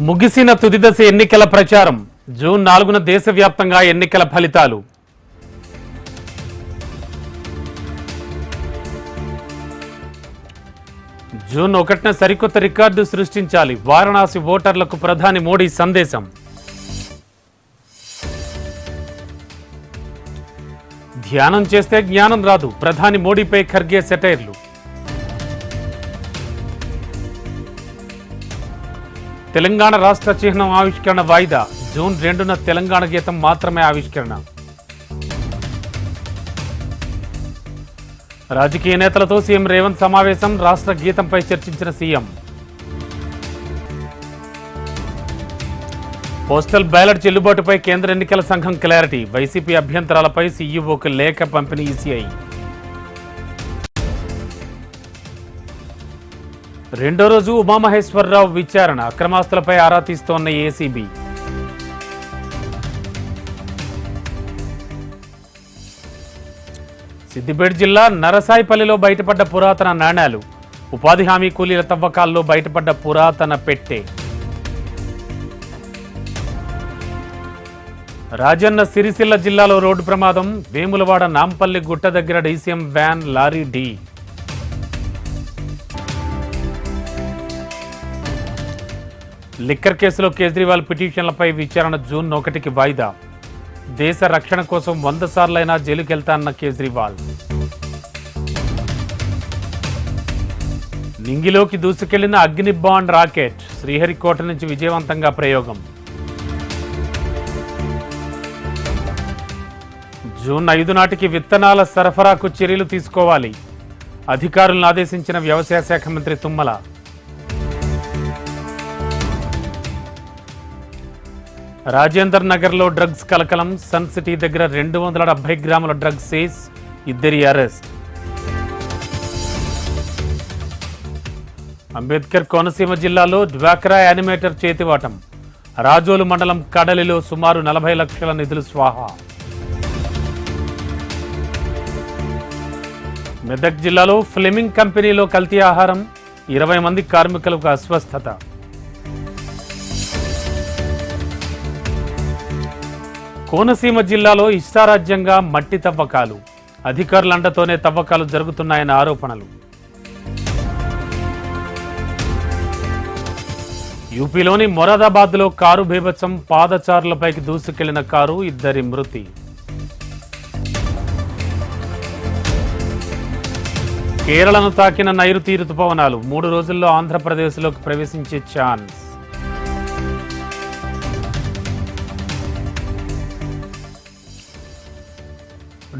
ముగిసిన తుదిదశ ఎన్నికల ప్రచారం. జూన్ 4న దేశవ్యాప్తంగా ఎన్నికల ఫలితాలు. జూన్ 1న సరికొత్త రికార్డు సృష్టించాలి. వారణాసి ఓటర్లకు ప్రధాని మోడీ సందేశం. ధ్యానం చేస్తే జ్ఞానం రాదు. ప్రధాని మోడీపై ఖర్గే సెటైర్లు. తెలంగాణ రాష్ట్ర చిహ్నం ఆవిష్కరణ వాయిదా. జూన్ 2న తెలంగాణ గీతం మాత్రమే ఆవిష్కరణ. రాజకీయ నేతలతో సీఎం రేవంత్ సమావేశం. రాష్ట్ర గీతంపై చర్చించిన సీఎం. పోస్టల్ బ్యాలెట్ చెల్లుబాటుపై కేంద్ర ఎన్నికల సంఘం క్లారిటీ. వైసీపీ అభ్యంతరాలపై సీఈఓకు లేఖ పంపిణీ ఈసీఐ. రెండో రోజు ఉమామహేశ్వరరావు విచారణ. అక్రమాస్తులపై ఆరా తీస్తోన్న ఏసీబీ. సిద్దిపేట జిల్లా నరసాయిపల్లిలో బయటపడ్డ పురాతన నాణేలు. ఉపాధి హామీ కూలీల తవ్వకాల్లో బయటపడ్డ పురాతన పెట్టె. రాజన్న సిరిసిల్ల జిల్లాలో రోడ్డు ప్రమాదం. వేములవాడ నాంపల్లి గుట్ట దగ్గర డీసీఎం వ్యాన్ లారీ ఢీ. లిక్కర్ కేసులో కేజ్రీవాల్ పిటిషన్లపై విచారణ జూన్ 1కి వాయిదా. దేశ రక్షణ కోసం 100 సార్లైనా జైలుకెళ్తానన్న కేజ్రీవాల్. నింగిలోకి దూసుకెళ్లిన అగ్ని బాండ్ రాకెట్. శ్రీహరికోట నుంచి విజయవంతంగా ప్రయోగం. జూన్ 5 నాటికి విత్తనాల సరఫరాకు చర్యలు తీసుకోవాలి. అధికారులను ఆదేశించిన వ్యవసాయ శాఖ మంత్రి తుమ్మల. రాజేందర్ నగర్లో డ్రగ్స్ కలకలం. సన్ సిటీ దగ్గర 270 గ్రాముల drugs seize. 2 arrest. Ambedkar Konaseema జిల్లాలో డ్వాక్రా యానిమేటర్ చేతివాటం. రాజోలు మండలం కడలిలో సుమారు 40 లక్షల నిధులు స్వాహా. మెదక్ జిల్లాలో ఫ్లెమింగ్ కంపెనీలో కల్తీ ఆహారం. 20 మంది కార్మికులకు అస్వస్థత. కోనసీమ జిల్లాలో ఇష్టారాజ్యంగా మట్టి తవ్వకాలు. అధికారుల అండతోనే తవ్వకాలు జరుగుతున్నాయన్న ఆరోపణలు. యూపీలోని మొరాదాబాద్లో కారు బీభత్సం. పాదచారులపైకి దూసుకెళ్లిన కారు. 2 మృతి. కేరళను తాకిన నైరుతి రుతుపవనాలు. 3 రోజుల్లో ఆంధ్రప్రదేశ్లోకి ప్రవేశించే ఛాన్స్.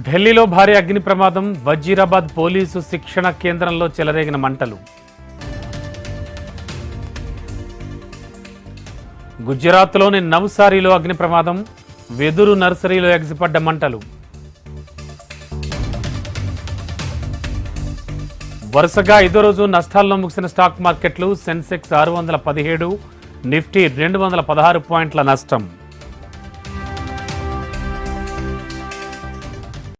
ఢిల్లీలో భారీ అగ్ని ప్రమాదం. వజీరాబాద్ పోలీసు శిక్షణ కేంద్రంలో చెలరేగిన మంటలు. గుజరాత్లోని నవ్సారీలో అగ్ని ప్రమాదం. వెదురు నర్సరీలో ఎగసిపడ్డ మంటలు. వరుసగా 5వ రోజు నష్టాల్లో ముగిసిన స్టాక్ మార్కెట్లు. సెన్సెక్స్ 617, నిఫ్టీ 216 పాయింట్ల నష్టం.